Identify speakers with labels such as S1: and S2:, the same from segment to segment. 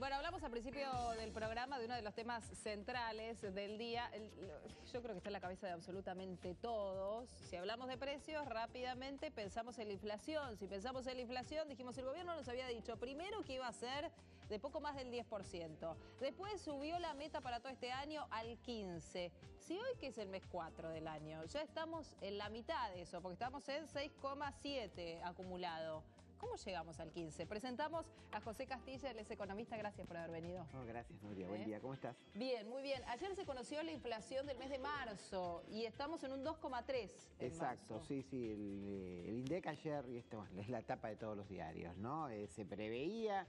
S1: Bueno, hablamos al principio del programa de uno de los temas centrales del día. Yo creo que está en la cabeza de absolutamente todos. Si hablamos de precios, rápidamente pensamos en la inflación. Si pensamos en la inflación, dijimos, el gobierno nos había dicho primero que iba a ser de poco más del 10%. Después subió la meta para todo este año al 15%. Si hoy, que es el mes 4 del año, ya estamos en la mitad de eso, porque estamos en 6,7 acumulado. ¿Cómo llegamos al 15? Presentamos a José Castilla, él es economista. Gracias por haber venido.
S2: Oh, gracias, Nuria. Buen día. ¿Cómo estás?
S1: Bien, muy bien. Ayer se conoció la inflación del mes de marzo y estamos en un 2,3 en
S2: Exacto,
S1: marzo.
S2: sí. El INDEC ayer, y esto es la tapa de todos los diarios, ¿no? Se preveía.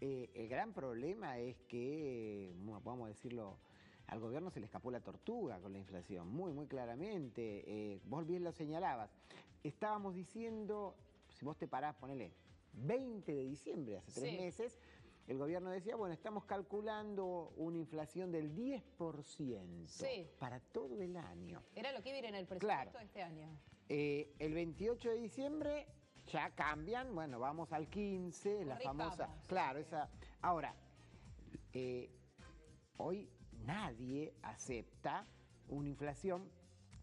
S2: El gran problema es que, vamos a decirlo, al gobierno se le escapó la tortuga con la inflación, muy claramente. Vos bien lo señalabas. Estábamos diciendo, si vos te parás, ponele 20 de diciembre, hace 3 meses, el gobierno decía, bueno, estamos calculando una inflación del 10% para todo el año.
S1: Era lo que iba a ir en el presupuesto de este año.
S2: El 28 de diciembre ya cambian, bueno, vamos al 15, la famosa... Claro, esa... Ahora, hoy nadie acepta una inflación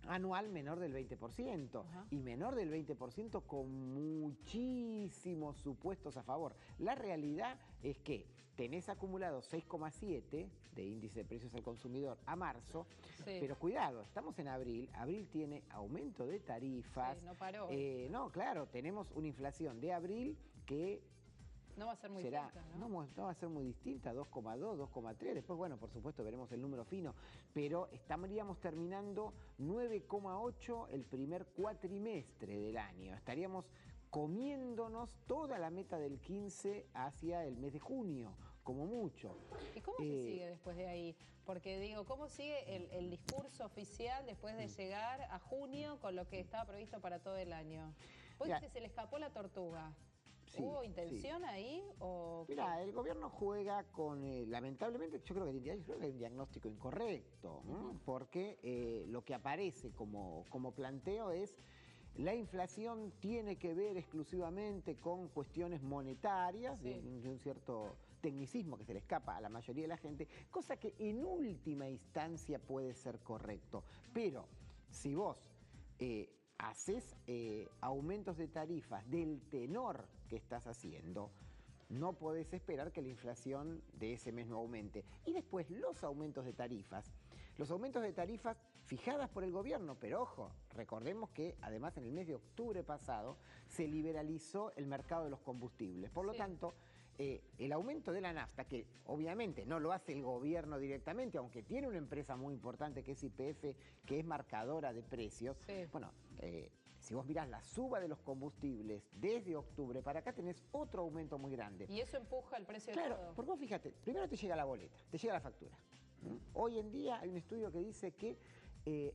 S2: anual menor del 20%. Y menor del 20% con muchísimos supuestos a favor. La realidad es que tenés acumulado 6,7 de índice de precios al consumidor a marzo, pero cuidado, estamos en abril, abril tiene aumento de tarifas.
S1: No paró.
S2: No, claro, tenemos una inflación de abril que...
S1: No va a ser muy distinta, ¿no?
S2: No va a ser muy distinta, 2,2, 2,3. Después, bueno, por supuesto, veremos el número fino. Pero estaríamos terminando 9,8 el primer cuatrimestre del año. Estaríamos comiéndonos toda la meta del 15 hacia el mes de junio, como mucho.
S1: ¿Y cómo se sigue después de ahí? Porque digo, ¿cómo sigue el discurso oficial después de llegar a junio con lo que estaba previsto para todo el año? Vos dijiste que se le escapó la tortuga. ¿Hubo intención ahí?
S2: Mira, el gobierno juega con, lamentablemente, yo creo que hay un diagnóstico incorrecto, porque lo que aparece como planteo es la inflación tiene que ver exclusivamente con cuestiones monetarias, de un cierto tecnicismo que se le escapa a la mayoría de la gente, cosa que en última instancia puede ser correcto. Pero si vos... haces aumentos de tarifas del tenor que estás haciendo, no podés esperar que la inflación de ese mes no aumente. Y después los aumentos de tarifas fijadas por el gobierno, pero ojo, recordemos que además en el mes de octubre pasado se liberalizó el mercado de los combustibles. Por lo tanto, el aumento de la nafta, que obviamente no lo hace el gobierno directamente, aunque tiene una empresa muy importante que es YPF, que es marcadora de precios, bueno, si vos mirás la suba de los combustibles desde octubre para acá tenés otro aumento muy grande.
S1: ¿Y eso empuja el precio de todo?
S2: Claro, porque vos fíjate, primero te llega la boleta, te llega la factura. Hoy en día hay un estudio que dice que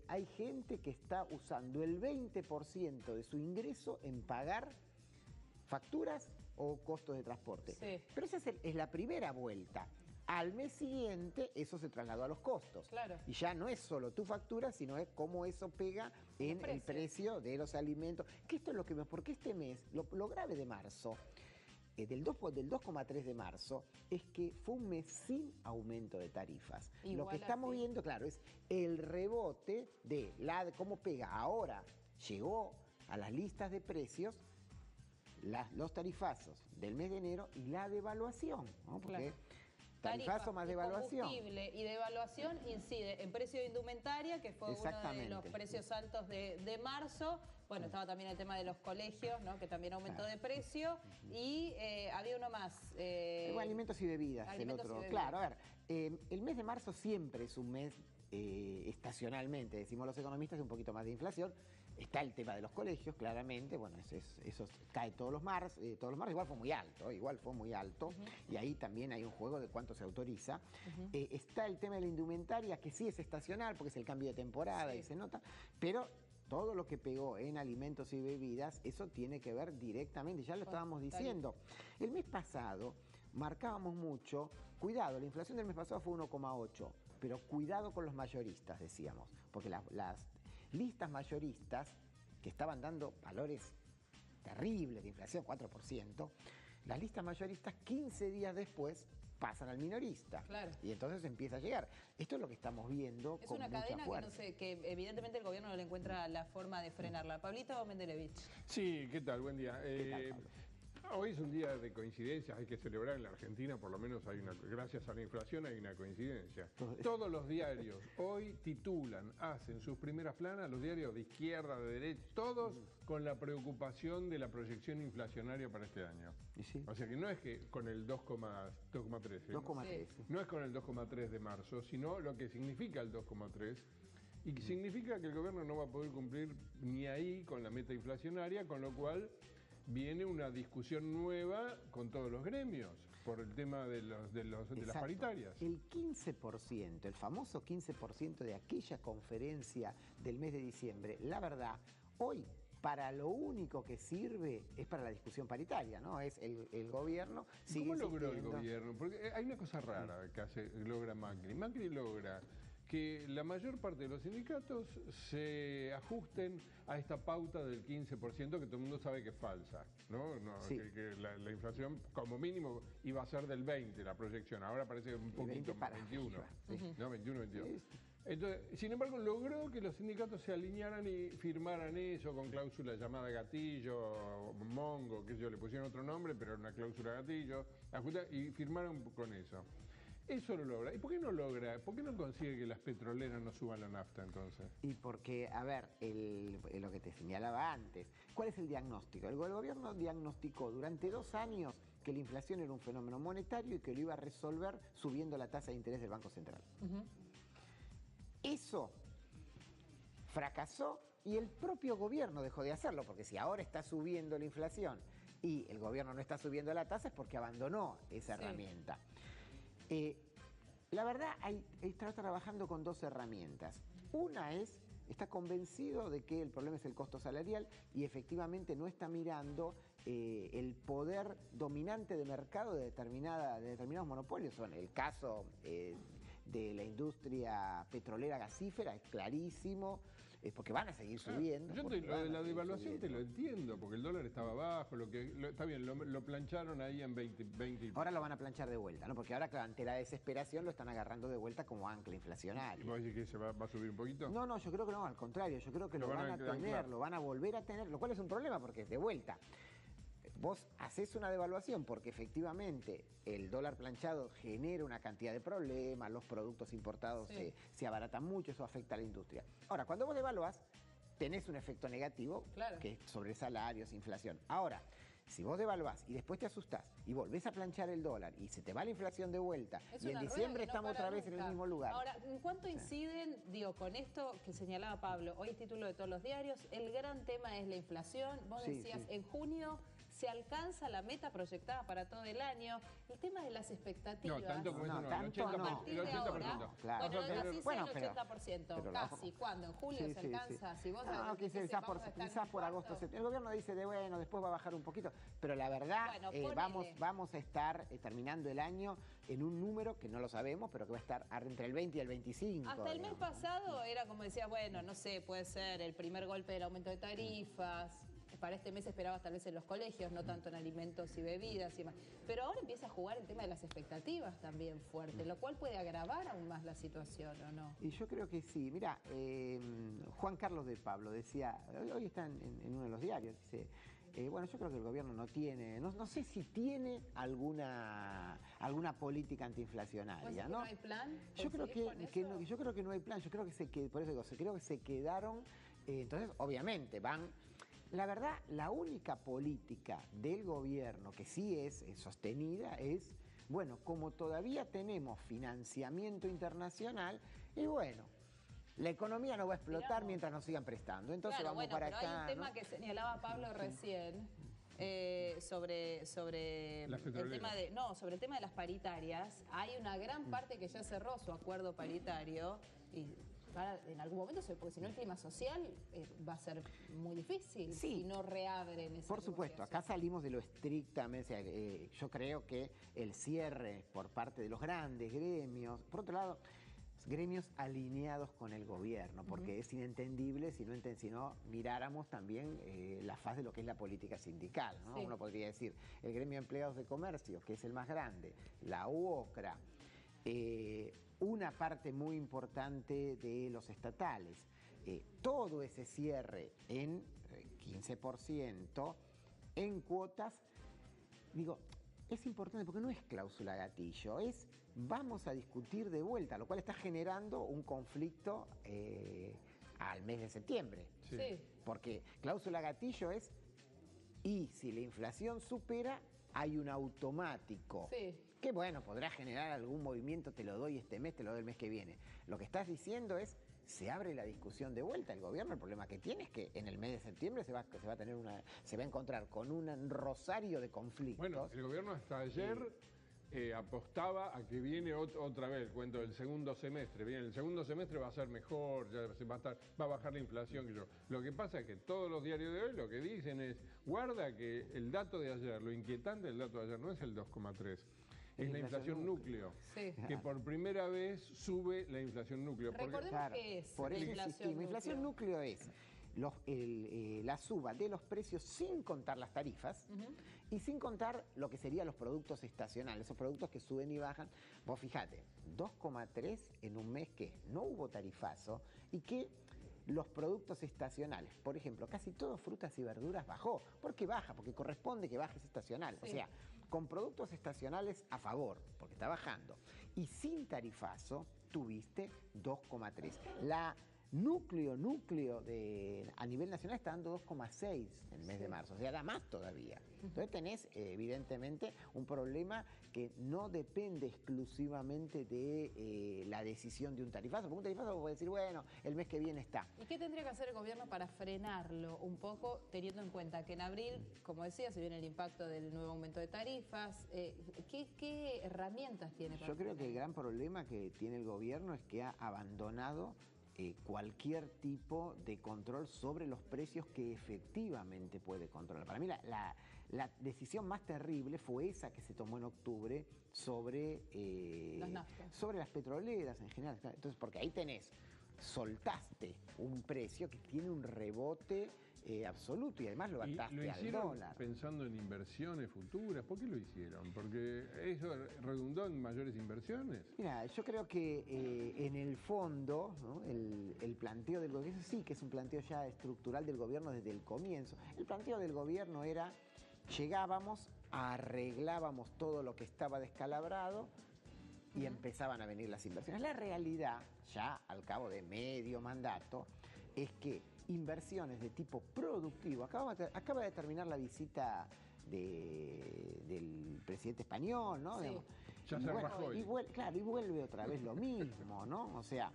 S2: hay gente que está usando el 20% de su ingreso en pagar facturas o costos de transporte. Pero esa es la primera vuelta. Al mes siguiente eso se trasladó a los costos. Y ya no es solo tu factura, sino es cómo eso pega en el precio de los alimentos. Que esto es lo que porque este mes, lo grave de marzo, del 2,3 de marzo, es que fue un mes sin aumento de tarifas. Lo que estamos viendo, claro, es el rebote de cómo pega. Ahora llegó a las listas de precios los tarifazos del mes de enero y la devaluación, ¿no? Porque tarifazo más devaluación.
S1: Combustible y devaluación incide en precio de indumentaria, que fue uno de los precios altos de marzo. Bueno, estaba también el tema de los colegios, ¿no? Que también aumentó de precio. Y había uno más.
S2: Alimentos y bebidas. Claro, a ver, el mes de marzo siempre es un mes estacionalmente, decimos los economistas, un poquito más de inflación. Está el tema de los colegios, claramente, bueno, eso cae todos los martes, igual fue muy alto, y ahí también hay un juego de cuánto se autoriza. Está el tema de la indumentaria, que sí es estacional, porque es el cambio de temporada y se nota, pero todo lo que pegó en alimentos y bebidas, eso tiene que ver directamente, ya lo estábamos diciendo. El mes pasado marcábamos mucho, cuidado, la inflación del mes pasado fue 1,8, pero cuidado con los mayoristas, decíamos, porque las listas mayoristas, que estaban dando valores terribles de inflación, 4%, las listas mayoristas 15 días después pasan al minorista.
S1: Claro.
S2: Y entonces empieza a llegar. Esto es lo que estamos viendo
S1: Es
S2: con
S1: una
S2: mucha
S1: cadena
S2: fuerza.
S1: que, no sé, que evidentemente el gobierno no le encuentra la forma de frenarla. Pablito Mendelevich.
S3: Sí, ¿qué tal? Buen día.
S2: ¿Qué tal, Pablo?
S3: Hoy es un día de coincidencias, hay que celebrar en la Argentina, por lo menos hay gracias a la inflación hay una coincidencia. Todos los diarios hoy titulan, hacen sus primeras planas, los diarios de izquierda, de derecha, todos con la preocupación de la proyección inflacionaria para este año.
S2: ¿Y sí?
S3: O sea que no es que con el 2,3,
S2: 2,3.
S1: Sí.
S3: no es con el 2,3 de marzo, sino lo que significa el 2,3 y que significa que el gobierno no va a poder cumplir ni ahí con la meta inflacionaria, con lo cual viene una discusión nueva con todos los gremios por el tema de las
S2: Exacto.
S3: paritarias.
S2: El 15%, el famoso 15% de aquella conferencia del mes de diciembre, la verdad, hoy para lo único que sirve es para la discusión paritaria, ¿no? Es el gobierno sigue
S3: ¿Cómo logró el
S2: insistiendo.
S3: gobierno? Porque hay una cosa rara que logra Macri. Macri logra que la mayor parte de los sindicatos se ajusten a esta pauta del 15% que todo el mundo sabe que es falsa, ¿no?
S2: Sí.
S3: Que la inflación como mínimo iba a ser del 20, la proyección, ahora parece un poquito
S2: 20 para
S3: 21,
S2: arriba,
S3: ¿no? 21, 22.
S2: Sí.
S3: Entonces, sin embargo, logró que los sindicatos se alinearan y firmaran eso con cláusula llamada gatillo, mongo, que yo le pusieron otro nombre, pero era una cláusula gatillo, y firmaron con eso. Eso lo logra. ¿Y por qué no logra? ¿Por qué no consigue que las petroleras no suban la nafta entonces?
S2: Y porque, a ver, lo que te señalaba antes, ¿cuál es el diagnóstico? El gobierno diagnosticó durante 2 años que la inflación era un fenómeno monetario y que lo iba a resolver subiendo la tasa de interés del Banco Central. Eso fracasó y el propio gobierno dejó de hacerlo, porque si ahora está subiendo la inflación y el gobierno no está subiendo la tasa es porque abandonó esa herramienta. La verdad, está trabajando con 2 herramientas. Una está convencido de que el problema es el costo salarial y efectivamente no está mirando el poder dominante de mercado de determinados monopolios. Son el caso de la industria petrolera gasífera, es clarísimo. Porque van a seguir subiendo.
S3: Yo lo de la devaluación te lo entiendo, porque el dólar estaba bajo, está bien, lo plancharon ahí en 20.
S2: Ahora lo van a planchar de vuelta, ¿no? Porque ahora ante la desesperación lo están agarrando de vuelta como ancla inflacionaria.
S3: ¿Y vos decís que se va a subir un poquito?
S2: No, yo creo que no, al contrario, yo creo que lo van a tener, lo van a volver a tener, lo cual es un problema porque de vuelta. Vos haces una devaluación porque efectivamente el dólar planchado genera una cantidad de problemas, los productos importados se abaratan mucho, eso afecta a la industria. Ahora, cuando vos devaluás, tenés un efecto negativo,
S1: claro,
S2: que es sobre salarios, inflación. Ahora, si vos devaluás y después te asustás y volvés a planchar el dólar y se te va la inflación de vuelta y en diciembre estamos otra vez en el mismo lugar.
S1: Ahora, ¿en cuánto inciden, con esto que señalaba Pablo, hoy es título de todos los diarios, el gran tema es la inflación? Vos decías, en junio se alcanza la meta proyectada para todo el año. El tema de las expectativas.
S3: No, tanto como eso no, el 80%.
S1: A partir de ahora,
S2: claro.
S1: Bueno, así sea el 80%, casi. ¿Cuándo? ¿En julio se alcanza? Si vos
S2: quizás por agosto. El gobierno dice después va a bajar un poquito. Pero la verdad, vamos a estar terminando el año en un número que no lo sabemos, pero que va a estar entre el 20 y el 25.
S1: Hasta el mes pasado era como decías, bueno, no sé, puede ser el primer golpe del aumento de tarifas. Para este mes esperabas tal vez en los colegios, no tanto en alimentos y bebidas y demás. Pero ahora empieza a jugar el tema de las expectativas también fuerte, lo cual puede agravar aún más la situación, ¿o no?
S2: Y yo creo que sí. Mira, Juan Carlos de Pablo decía, hoy está en uno de los diarios, dice, bueno, yo creo que el gobierno no tiene, no sé si tiene alguna política antiinflacionaria, ¿no?
S1: ¿No hay plan?
S2: Yo creo que no hay plan, yo creo que por eso digo, creo que se quedaron, entonces obviamente van. La verdad, la única política del gobierno que sí es sostenida es, bueno, como todavía tenemos financiamiento internacional, y bueno, la economía no va a explotar mientras nos sigan prestando. Entonces vamos para acá.
S1: Pero hay un tema que señalaba Pablo recién, sobre el tema de las paritarias. Hay una gran parte que ya cerró su acuerdo paritario y en algún momento, porque si no el clima social va a ser muy difícil si no reabren esa
S2: Por supuesto, acá salimos de lo estrictamente, yo creo que el cierre por parte de los grandes gremios, por otro lado, gremios alineados con el gobierno, porque es inentendible si no miráramos también la faz de lo que es la política sindical, ¿no?
S1: Sí.
S2: Uno podría decir, el gremio de empleados de comercio, que es el más grande, la UOCRA, una parte muy importante de los estatales, todo ese cierre en 15% en cuotas, digo, es importante porque no es cláusula gatillo, es vamos a discutir de vuelta, lo cual está generando un conflicto al mes de septiembre.
S3: Sí.
S1: Sí.
S2: Porque cláusula gatillo es, y si la inflación supera, hay un automático.
S1: Sí.
S2: Que bueno, podrá generar algún movimiento, te lo doy este mes, te lo doy el mes que viene. Lo que estás diciendo es, se abre la discusión de vuelta. El gobierno, el problema que tiene es que en el mes de septiembre se va a encontrar con un rosario de conflictos.
S3: Bueno, el gobierno hasta ayer apostaba a que viene otra vez el cuento del segundo semestre. Bien, el segundo semestre va a ser mejor, ya va a bajar la inflación. Lo que pasa es que todos los diarios de hoy lo que dicen es, guarda que el dato de ayer, lo inquietante del dato de ayer no es el 2,3. Es la inflación núcleo,
S1: Sí.
S3: que por primera vez sube la inflación núcleo.
S1: Recordemos qué es
S2: por
S1: la
S2: eso
S1: inflación
S2: insistimos. Inflación núcleo es la suba de los precios sin contar las tarifas y sin contar lo que serían los productos estacionales, esos productos que suben y bajan. Vos fijate, 2,3 en un mes que no hubo tarifazo y que los productos estacionales, por ejemplo, casi todo frutas y verduras bajó. ¿Por qué baja? Porque corresponde que baje, es estacional.
S1: Sí.
S2: O sea, con productos estacionales a favor, porque está bajando, y sin tarifazo, tuviste 2,3. La núcleo a nivel nacional está dando 2,6 en el mes de marzo, o sea, da más todavía. Entonces tenés evidentemente un problema que no depende exclusivamente de la decisión de un tarifazo, porque un tarifazo vos podés decir, bueno, el mes que viene está.
S1: ¿Y qué tendría que hacer el gobierno para frenarlo un poco, teniendo en cuenta que en abril, como decía, se viene el impacto del nuevo aumento de tarifas? ¿Qué herramientas tiene para
S2: Yo creo que el
S1: frenar?
S2: gran problema que tiene el gobierno es que ha abandonado cualquier tipo de control sobre los precios que efectivamente puede controlar. Para mí la decisión más terrible fue esa que se tomó en octubre sobre
S1: Las naftas.
S2: sobre las petroleras en general. Entonces, porque ahí soltaste un precio que tiene un rebote absoluto y además lo
S3: ¿Y
S2: ataste
S3: lo
S2: al
S3: hicieron
S2: dólar.
S3: pensando en inversiones futuras? ¿Por qué lo hicieron? ¿Porque eso redundó en mayores inversiones?
S2: Mira, yo creo que en el fondo, ¿no? el planteo del gobierno, sí que es un planteo ya estructural del gobierno desde el comienzo. El planteo del gobierno era, llegábamos, arreglábamos todo lo que estaba descalabrado y empezaban a venir las inversiones. La realidad, ya al cabo de medio mandato, es que inversiones de tipo productivo, acaba de terminar la visita del presidente español, ¿no?
S1: Sí.
S2: Digamos,
S3: Ya
S2: y
S3: se
S2: bueno,
S3: Rajoy.
S2: y vuelve otra vez lo mismo, ¿no? O sea,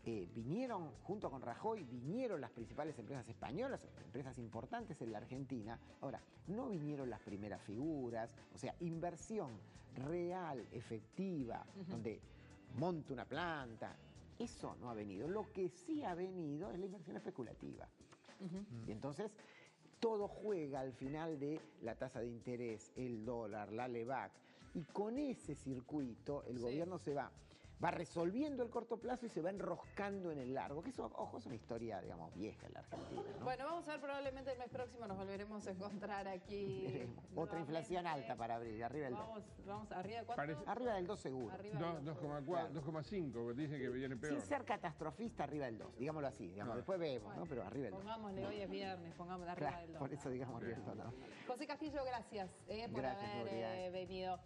S2: vinieron, junto con Rajoy, vinieron las principales empresas españolas, empresas importantes en la Argentina. Ahora, no vinieron las primeras figuras, o sea, inversión real, efectiva, donde monte una planta, eso no ha venido. Lo que sí ha venido es la inversión especulativa. Y entonces, todo juega al final de la tasa de interés, el dólar, la LEVAC, y con ese circuito el gobierno se va resolviendo el corto plazo y se va enroscando en el largo, que eso, ojo, es una historia, digamos, vieja en la Argentina, ¿no?
S1: Bueno, vamos a ver, probablemente el mes próximo nos volveremos a encontrar aquí.
S2: Veremos. Otra inflación alta para abril, arriba del 2.
S1: Vamos, ¿arriba de cuánto?
S3: Parece-
S2: Arriba del 2 seguro.
S1: Arriba del 2.
S3: 2,4, 2,5, dice que viene peor.
S2: Sin ser catastrofista, arriba del 2, digámoslo así. Digamos, después vemos,
S1: Bueno,
S2: ¿no? Pero arriba del 2.
S1: Pongámosle, hoy es viernes, pongámosle arriba
S2: Claro,
S1: del 2.
S2: por eso digamos arriba del 2, ¿no?
S1: José Castillo, gracias por
S2: Gracias,
S1: haber
S2: Nuria.
S1: venido.